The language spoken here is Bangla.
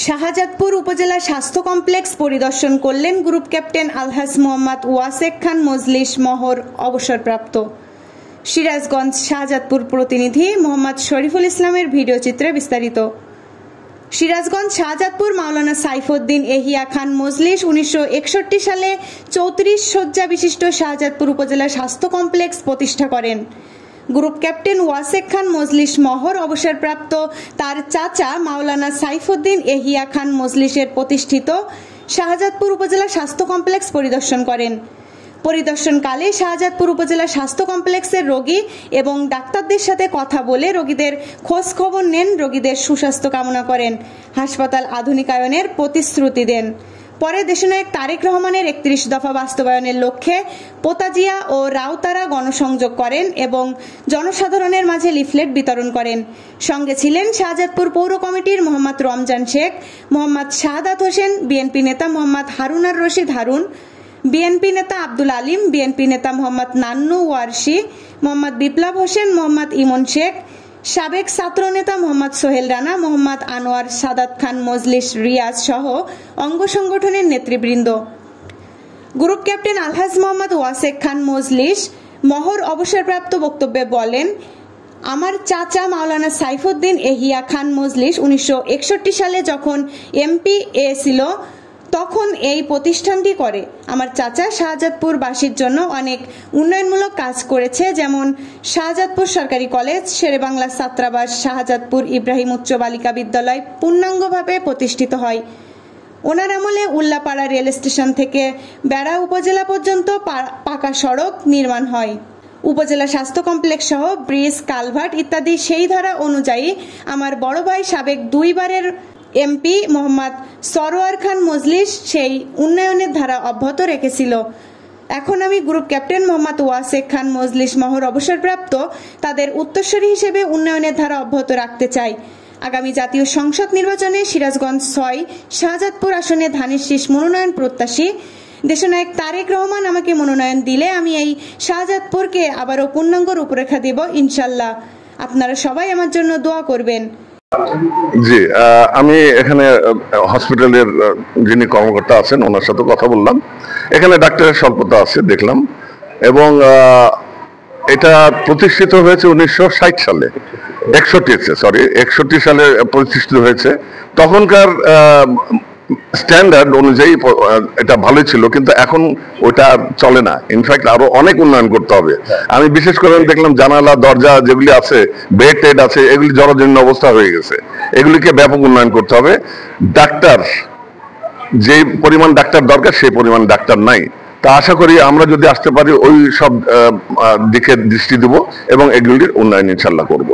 শাহজাদপুর উপজেলা স্বাস্থ্য কমপ্লেক্স পরিদর্শন করলেন গ্রুপ ক্যাপ্টেন আলহাজ মোহাম্মদ ওয়াসেক খান মজলিস মহর অবসরপ্রাপ্ত। সিরাজগঞ্জ শাহজাদপুর প্রতিনিধি মোহাম্মদ শরীফুল ইসলামের ভিডিও চিত্রে বিস্তারিত। সিরাজগঞ্জ শাহজাদপুর মাওলানা সাইফুদ্দিন এহিয়া খান মজলিস 1961 সালে 34 শয্যা বিশিষ্ট শাহজাদপুর উপজেলা স্বাস্থ্য কমপ্লেক্স প্রতিষ্ঠা করেন। গ্রুপ ক্যাপ্টেন ওয়াসেক খান মজলিস মহর অবসরপ্রাপ্ত তার চাচা মাওলানা সাইফুদ্দিন এহিয়া খান মজলিসের প্রতিষ্ঠিত শাহজাদপুর উপজেলা স্বাস্থ্য কমপ্লেক্স পরিদর্শন করেন। পরিদর্শনকালে শাহজাদপুর উপজেলা স্বাস্থ্য কমপ্লেক্সের রোগী এবং ডাক্তারদের সাথে কথা বলে রোগীদের খোঁজ খবর নেন, রোগীদের সুস্বাস্থ্য কামনা করেন, হাসপাতাল আধুনিকায়নের প্রতিশ্রুতি দেন। পরে দেশনায়ক তারেক রহমানের 31 দফা বাস্তবায়নের লক্ষ্যে পোতাজিয়া ও রাউতারা গণসংযোগ করেন এবং জনসাধারণের মাঝে লিফলেট বিতরণ করেন। সঙ্গে ছিলেন শাহজাদপুর পৌর কমিটির মোহাম্মদ রমজান শেখ, মোহাম্মদ শাহাদাত হোসেন, বিএনপি নেতা মোহাম্মদ হারুনার রশিদ হারুন, বিএনপি নেতা আব্দুল আলিম, বিএনপি নেতা মোহাম্মদ নান্নু ওয়ারশি, মোহাম্মদ বিপ্লব হোসেন, মোহাম্মদ ইমন শেখ, সাবেক ছাত্র নেতা মোহাম্মদ সোহেল রানা, মোহাম্মদ আনোয়ার সাদাত খান মজলিস রিয়াজ সহ অঙ্গ সংগঠনের নেতৃবৃন্দ। গ্রুপ ক্যাপ্টেন আলহাজ মোহাম্মদ ওয়াসেক খান মজলিস মহর অবসরপ্রাপ্ত বক্তব্যে বলেন, আমার চাচা মাওলানা সাইফুদ্দিন এহিয়া খান মজলিস 1961 সালে যখন এমপি ছিল তখন এই প্রতিষ্ঠানটি করে। আমার চাচা শাহজাদপুর বাসীর জন্য অনেক উন্নয়নমূলক কাজ করেছে, যেমন শাহজাদপুর সরকারি কলেজ, শেরেবাংলা ছাত্রাবাস, শাহজাদপুর ইব্রাহিম উচ্চ বালিকা বিদ্যালয় পূর্ণাঙ্গভাবে প্রতিষ্ঠিত হয়। ওনার আমলে উল্লাপাড়া রেল স্টেশন থেকে বেড়া উপজেলা পর্যন্ত পাকা সড়ক নির্মাণ হয়। উপজেলা স্বাস্থ্য কমপ্লেক্স সহ ব্রিজ, কালভার্ট ইত্যাদি সেই ধারা অনুযায়ী আমার বড় ভাই সাবেক 2 বারের এমপি মোহাম্মদ সরোয়ার খান মজলিস সেই উন্নয়নের ধারা অব্যাহত রেখেছিল। এখন আমি গ্রুপ ক্যাপ্টেন মোহাম্মদ ওয়াসেক খান মজলিস মহর অবসরপ্রাপ্ত তাদের উত্তরসূরি হিসেবে উন্নয়নের ধারা অব্যাহত রাখতে চাই। আগামী জাতীয় সংসদ নির্বাচনে সিরাজগঞ্জ 6 শাহজাদপুর আসনে ধানের শীষ মনোনয়ন প্রত্যাশী। দেশনায়ক তারেক রহমান আমাকে মনোনয়ন দিলে আমি এই শাহজাদপুরকে আবারও পূর্ণাঙ্গ রূপরেখা দেব ইনশাল্লাহ। আপনারা সবাই আমার জন্য দোয়া করবেন। জি, আমি এখানে হসপিটালের যিনি কর্মকর্তা আছেন ওনার সাথে কথা বললাম। এখানে ডাক্তারের স্বল্পতা আছে দেখলাম, এবং এটা প্রতিষ্ঠিত হয়েছে 1960 সালে, 61 সালে প্রতিষ্ঠিত হয়েছে। তখনকার স্ট্যান্ডার্ড অনুযায়ী এটা ভালোই ছিল, কিন্তু এখন ওটা চলে না। ইনফ্যাক্ট আরো অনেক উন্নয়ন করতে হবে। আমি বিশেষ করে দেখলাম জানালা দরজা যেগুলি আছে, বেড টেড আছে, এগুলি জরাজীর্ণ অবস্থা হয়ে গেছে। এগুলিকে ব্যাপক উন্নয়ন করতে হবে। ডাক্তার যে পরিমাণ ডাক্তার দরকার সেই পরিমাণ ডাক্তার নাই। তা আশা করি আমরা যদি আসতে পারি ওই সব দিকে দৃষ্টি দেব এবং এগুলির উন্নয়ন ইনশাল্লাহ করব।